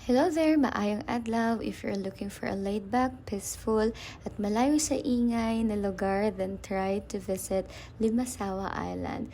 Hello there, maayong adlaw. If you're looking for a laid-back, peaceful, at malayo sa ingay na lugar, then try to visit Limasawa Island.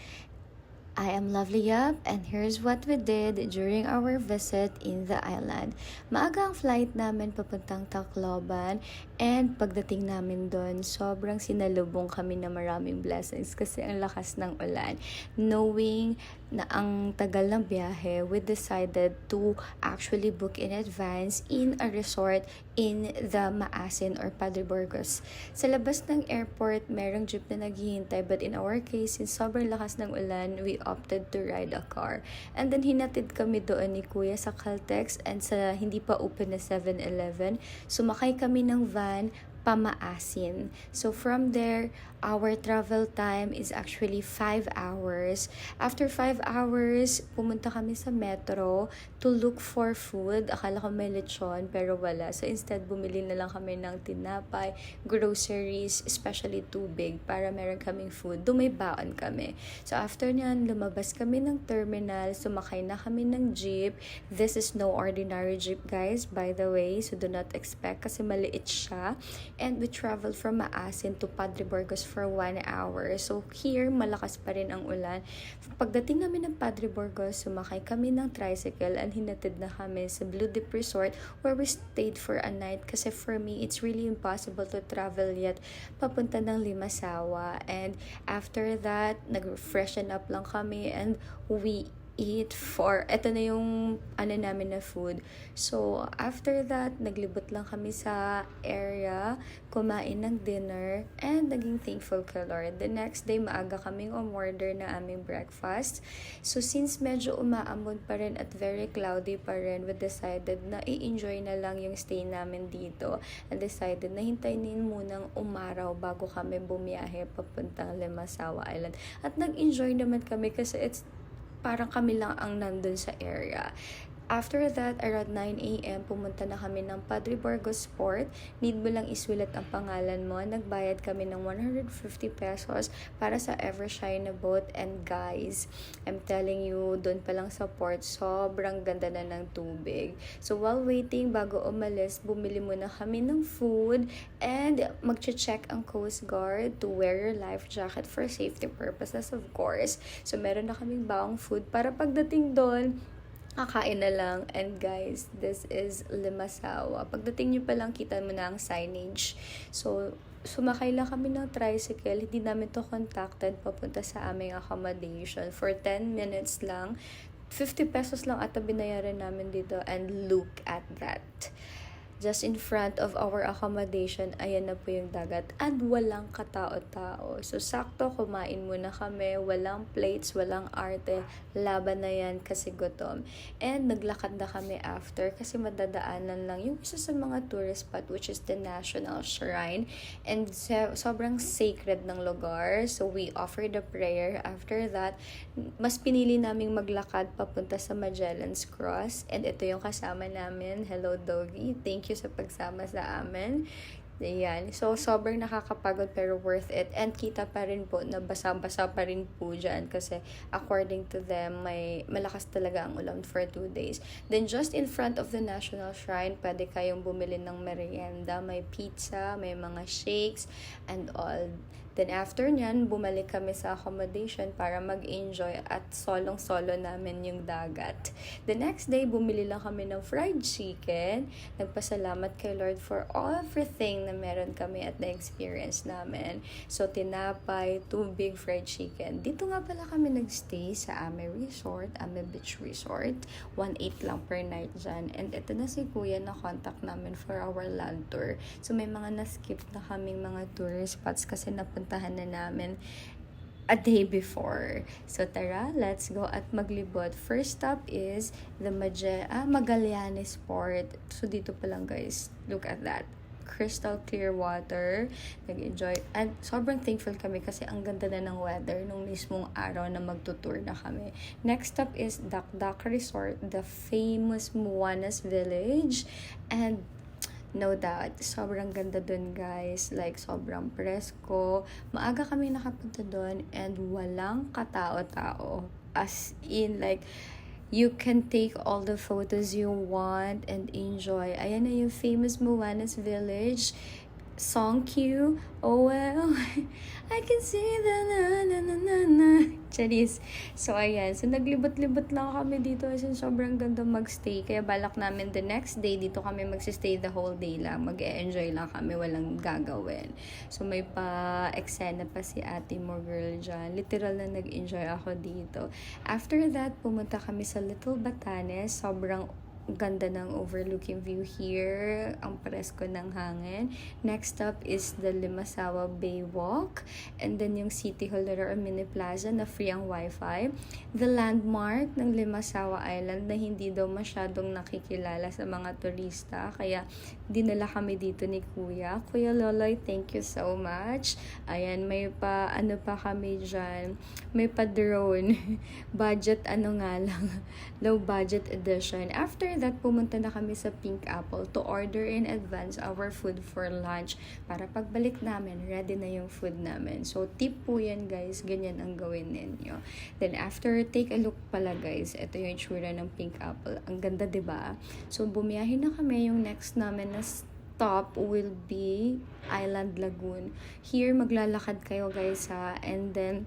I am Lovely Yap, and here's what we did during our visit in the island. Maaga ang flight namin papuntang Tacloban, and pagdating namin doon, sobrang sinalubong kami na maraming blessings kasi ang lakas ng ulan. Knowing na ang tagal ng biyahe, we decided to actually book in advance in a resort in the Maasin or Padre Burgos. Sa labas ng airport, merong jeep na naghihintay, but in our case, since sobrang lakas ng ulan, we opted to ride a car. And then hinatid kami doon ni Kuya sa Caltex and sa hindi pa open na 7-Eleven. Sumakay kami ng van Pamaasin. So from there, our travel time is actually 5 hours. After 5 hours, pumunta kami sa metro to look for food. Akala ko may lechon, pero wala. So instead, bumili na lang kami ng tinapay, groceries, especially tubig, para meron kaming food. Dumaybaon kami. So after nyan, lumabas kami ng terminal, sumakay na kami ng jeep. This is no ordinary jeep, guys, by the way. So do not expect kasi maliit siya. And we traveled from Maasin to Padre Burgos for 1 hour. So here, malakas pa rin ang ulan. Pagdating namin ng Padre Burgos, sumakay kami ng tricycle and hinatid na kami sa Blue Deep Resort where we stayed for a night kasi for me, it's really impossible to travel yet papunta ng Limasawa. And after that, nag-freshen up lang kami and we eat for, eto na yung namin na food. So, after that, naglibot lang kami sa area, kumain ng dinner, and naging thankful kay Lord. The next day, maaga kaming umorder na aming breakfast. So, since medyo umaambon pa rin at very cloudy pa rin, we decided na i-enjoy na lang yung stay namin dito. And decided na hintayin munang umaraw bago kami bumiyahe papuntang Limasawa Island. At nag-enjoy naman kami kasi parang kami lang ang nandun sa area. After that, around 9 a.m., pumunta na kami ng Padre Burgos Port. Need mo lang isulat ang pangalan mo. Nagbayad kami ng 150 pesos para sa Evershine na boat. And guys, I'm telling you, doon pa lang sa port, sobrang ganda na ng tubig. So while waiting, bago umalis, bumili muna kami ng food and mag-check ang Coast Guard to wear your life jacket for safety purposes, of course. So meron na kaming bawang food para pagdating doon, kakain na lang. And guys, this is Limasawa. Pagdating nyo pa lang, kita mo na ang signage. So, sumakay lang kami ng tricycle. Hindi namin to contacted papunta sa aming accommodation. For 10 minutes lang. 50 pesos lang ata binayaran namin dito. And look at that. Just in front of our accommodation, ayan na po yung dagat. And walang katao-tao. So, sakto, kumain muna kami. Walang plates, walang arte. Laban na yan kasi gutom. And naglakad na kami after kasi madadaanan lang yung isa sa mga tourist spot, which is the National Shrine. And sobrang sacred ng lugar. So, we offered a prayer. After that, mas pinili naming maglakad papunta sa Magellan's Cross. And ito yung kasama namin. Hello, Doggy. Thank you sa pagsama sa amin. Ayan. So, sobrang nakakapagod pero worth it. And kita pa rin po na basa-basa pa rin po dyan kasi according to them, may malakas talaga ang ulan for 2 days. Then, just in front of the National Shrine, pwede kayong bumili ng merienda. May pizza, may mga shakes, and all. Then, after nyan, bumalik kami sa accommodation para mag-enjoy at solong-solo namin yung dagat. The next day, bumili lang kami ng fried chicken. Nagpasalamat kay Lord for everything na meron kami at na-experience namin. So, tinapay, tubig, fried chicken. Dito nga pala kami nagstay sa Ame Resort, Ame Beach Resort. 1.8 lang per night dyan. And ito na si Kuya na contact namin for our land tour. So, may mga na-skip na kaming mga tourist spots kasi napuntahan na namin a day before. So tara, let's go at maglibot. First stop is the Magallanes Port. So dito pa lang guys, look at that. Crystal clear water. Nag-enjoy. And sobrang thankful kami kasi ang ganda na ng weather nung mismong araw na magtutour na kami. Next stop is Dakdak Resort, the famous Moanas Village. And no doubt, sobrang ganda dun guys. Like, sobrang presko. Maaga kami nakapunta dun and walang katao-tao. As in, like, You can take all the photos you want and enjoy. Ayan na yung famous Moana's Village song cue. Oh well, I can see the na na na na na. Charis. So ayan, so naglibot-libot lang kami dito kasi sobrang ganda magstay. Kaya balak namin the next day dito kami magsistay the whole day lang. Mag-e-enjoy lang kami, walang gagawin. So may pa-eksena pa si ate mo girl dyan. Literal na nag-enjoy ako dito. After that, pumunta kami sa Little Batanes. Sobrang ganda ng overlooking view here, ang presko ng hangin. Next up is the Limasawa Bay Walk, and then yung City Hall or Mini Plaza na free ang wifi. The landmark ng Limasawa Island na hindi daw masyadong nakikilala sa mga turista, kaya dinala kami dito ni Kuya. Kuya Loloy, thank you so much. Ayan, may pa, ano pa kami dyan, may pa drone. Budget, ano nga lang, low budget edition. After that, pumunta na kami sa Pink Apple to order in advance our food for lunch para pagbalik namin, ready na yung food namin. So, tip po yan guys, ganyan ang gawin ninyo. Then, after, take a look pala guys, ito yung itsura ng Pink Apple. Ang ganda, diba? So, bumiyahin na kami. Yung next namin na stop will be Island Lagoon. Here, maglalakad kayo guys ha, and then,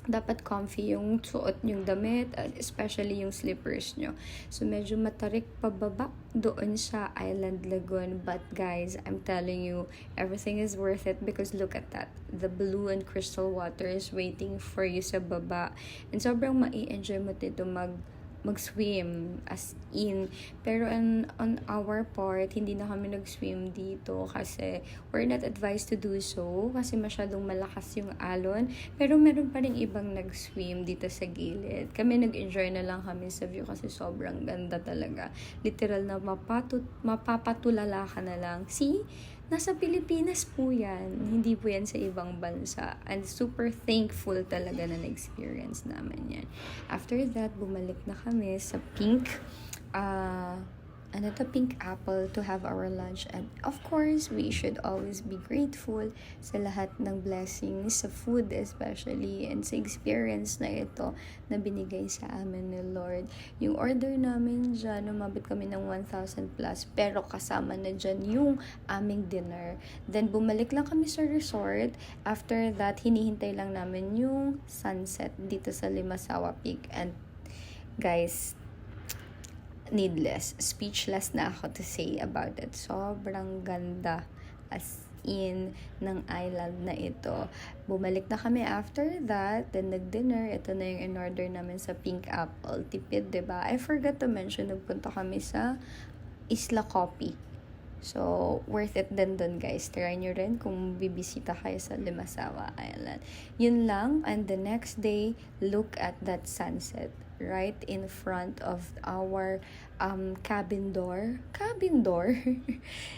dapat comfy yung suot yung damit, especially yung slippers nyo. So, medyo matarik pababa doon sa Island Lagoon. But guys, I'm telling you, everything is worth it because look at that. The blue and crystal water is waiting for you sa baba. And sobrang mai-enjoy mo dito mag-swim as in. Pero on our part, hindi na kami nag-swim dito kasi we're not advised to do so kasi masyadong malakas yung alon. Pero meron pa rin ibang nag-swim dito sa gilid. Kami nag-enjoy na lang kami sa view kasi sobrang ganda talaga. Literal na mapapatulala ka na lang. See? Nasa Pilipinas po yan. Hindi po yan sa ibang bansa. And super thankful talaga na na-experience namin yan. After that, bumalik na kami sa Pink Pink Apple to have our lunch. And of course, we should always be grateful sa lahat ng blessings, sa food especially, and sa experience na ito na binigay sa amin ni Lord. Yung order namin dyan, umabot kami ng 1,000 plus, pero kasama na dyan yung aming dinner. Then, bumalik lang kami sa resort. After that, hinihintay lang namin yung sunset dito sa Limasawa Peak. And guys, needless, speechless na ako to say about it. Sobrang ganda as in ng island na ito. Bumalik na kami after that, then nag-dinner. Ito na yung in-order namin sa Pink Apple. Tipid, diba? I forgot to mention, nagpunta kami sa Isla Coffee. So, worth it din dun guys. Try nyo rin kung bibisita kayo sa Limasawa Island. Yun lang. And the next day, look at that sunset right in front of our cabin door.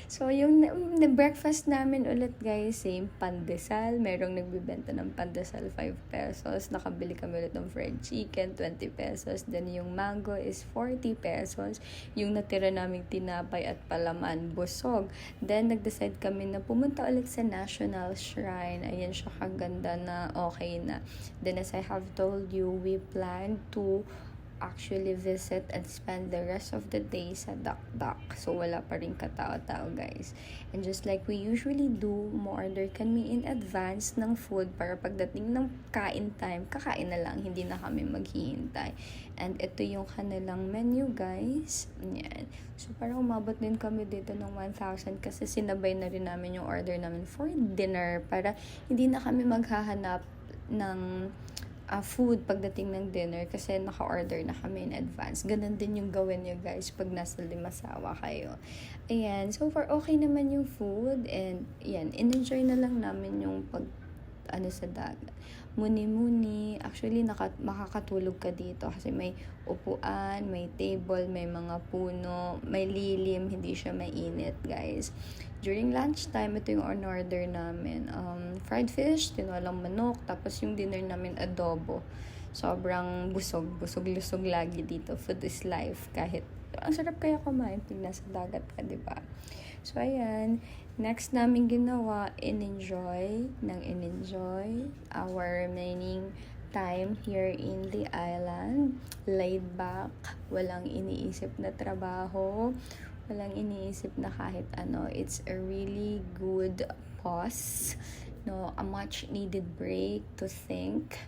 So, yung breakfast namin ulit guys, same pandesal. Merong nagbibenta ng pandesal 5 pesos. Nakabili kami ulit ng fried chicken, 20 pesos. Then, yung mango is 40 pesos. Yung natira naming tinapay at palaman, busog. Then, nag-decide kami na pumunta ulit sa National Shrine. Ayan siya kaganda na okay na. Then, as I have told you, we plan to actually visit and spend the rest of the day sa Dakdak. So, wala pa rin katao-tao, guys. And just like we usually do, order kami in advance ng food para pagdating ng kain time, kakain na lang, hindi na kami maghihintay. And ito yung kanilang menu, guys. Yan. So, parang umabot din kami dito ng 1,000 kasi sinabay na rin namin yung order namin for dinner para hindi na kami maghahanap ng food pagdating ng dinner kasi naka-order na kami in advance. Ganun din yung gawin nyo guys pag nasa Limasawa kayo. Ayan, so far okay naman yung food and yan, in-enjoy na lang namin yung sa dagat. Muni-muni. Actually, makakatulog ka dito kasi may upuan, may table, may mga puno, may lilim, hindi siya mainit, guys. During lunchtime, ito yung on-order namin. Fried fish, tinolang manok, tapos yung dinner namin adobo. Sobrang busog-lusog lagi dito. Food is life. Kahit, ang sarap kaya kumain pag nasa dagat ka, diba? So, ayan. Next namin ginawa, in-enjoy our remaining time here in the island. Laid back, walang iniisip na trabaho, walang iniisip na kahit ano. It's a really good pause, no, a much needed break to think,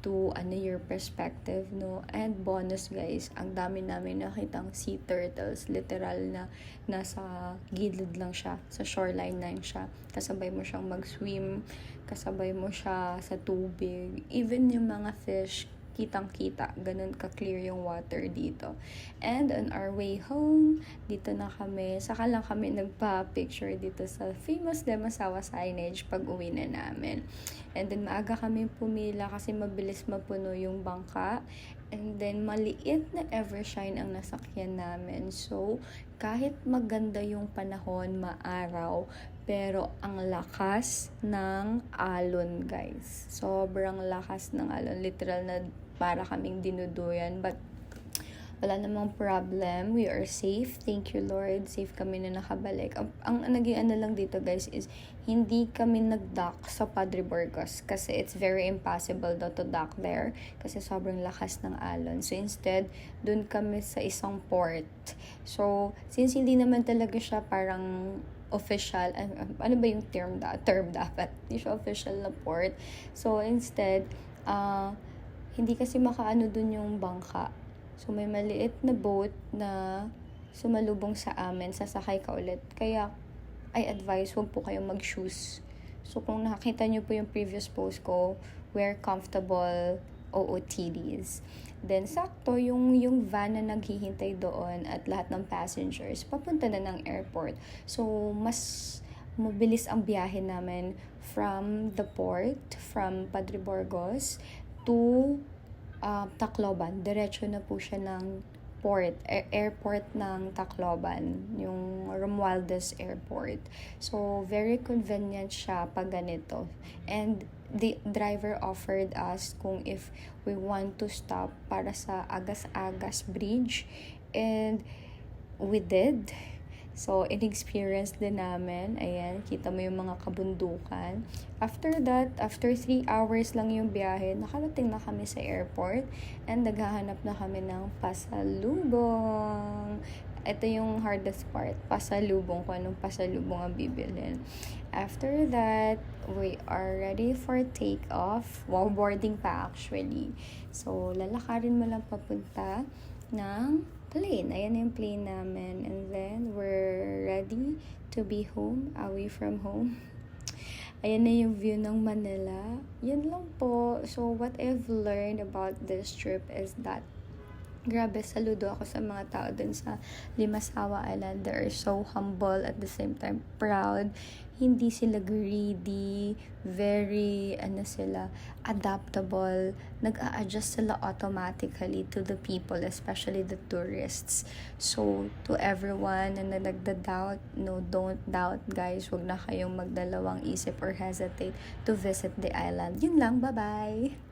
to your perspective, no. And bonus guys, ang dami namin nakitang sea turtles, literal na nasa gilid lang siya, sa shoreline lang siya, kasabay mo siyang mag-swim, kasabay mo siya sa tubig, even yung mga fish kitang-kita, ganun ka-clear yung water dito. And on our way home, dito na kami, saka lang kami nagpa-picture dito sa famous Limasawa signage pag uwi na namin. And then maaga kami pumila kasi mabilis mapuno yung bangka. And then maliit na Evershine ang nasakyan namin. So kahit maganda yung panahon, maaraw, pero ang lakas ng alon guys. Sobrang lakas ng alon. Literal na para kaming dinuduyan. But wala namang problem. We are safe. Thank you, Lord. Safe kami na nakabalik. Ang naging lang dito, guys, is hindi kami nag-dock sa Padre Burgos kasi it's very impossible daw to dock there kasi sobrang lakas ng alon. So, instead, dun kami sa isang port. So, since hindi naman talaga siya parang official, ano ba yung term dapat? Hindi siya official na port. So, instead, hindi kasi makaano dun yung bangka. So, may maliit na boat na sumalubong sa amin, sasakay ka ulit. Kaya, I advise, huwag po kayong mag-shoes. So, kung nakita nyo po yung previous post ko, wear comfortable OOTDs. Then, sakto, yung van na naghihintay doon at lahat ng passengers, papunta na ng airport. So, mas mabilis ang biyahe namin from the port, from Padre Burgos, to Tacloban. Diretso na po siya ng airport ng Tacloban, yung Romualdez Airport. So, very convenient siya pag ganito. And the driver offered us kung if we want to stop para sa Agas-Agas Bridge. And we did. So, in-experience din namin. Ayan, kita mo yung mga kabundukan. After that, after 3 hours lang yung biyahe, nakarating na kami sa airport and naghahanap na kami ng pasalubong. Ito yung hardest part, pasalubong, kung anong pasalubong ang bibilhin. After that, we are ready for take-off. Wow, boarding pa actually. So, lalakarin mo lang papunta ng plane. Ayan na yung plane namin. And then, we're ready to be home, away from home. Ayan na yung view ng Manila. Yan lang po. So, what I've learned about this trip is that grabe, saludo ako sa mga tao dun sa Limasawa Island. They are so humble, at the same time proud. Hindi sila greedy, very, adaptable. Nag-a-adjust sila automatically to the people, especially the tourists. So, to everyone na nagda-doubt, no, don't doubt, guys. Huwag na kayong magdalawang isip or hesitate to visit the island. Yun lang, bye-bye!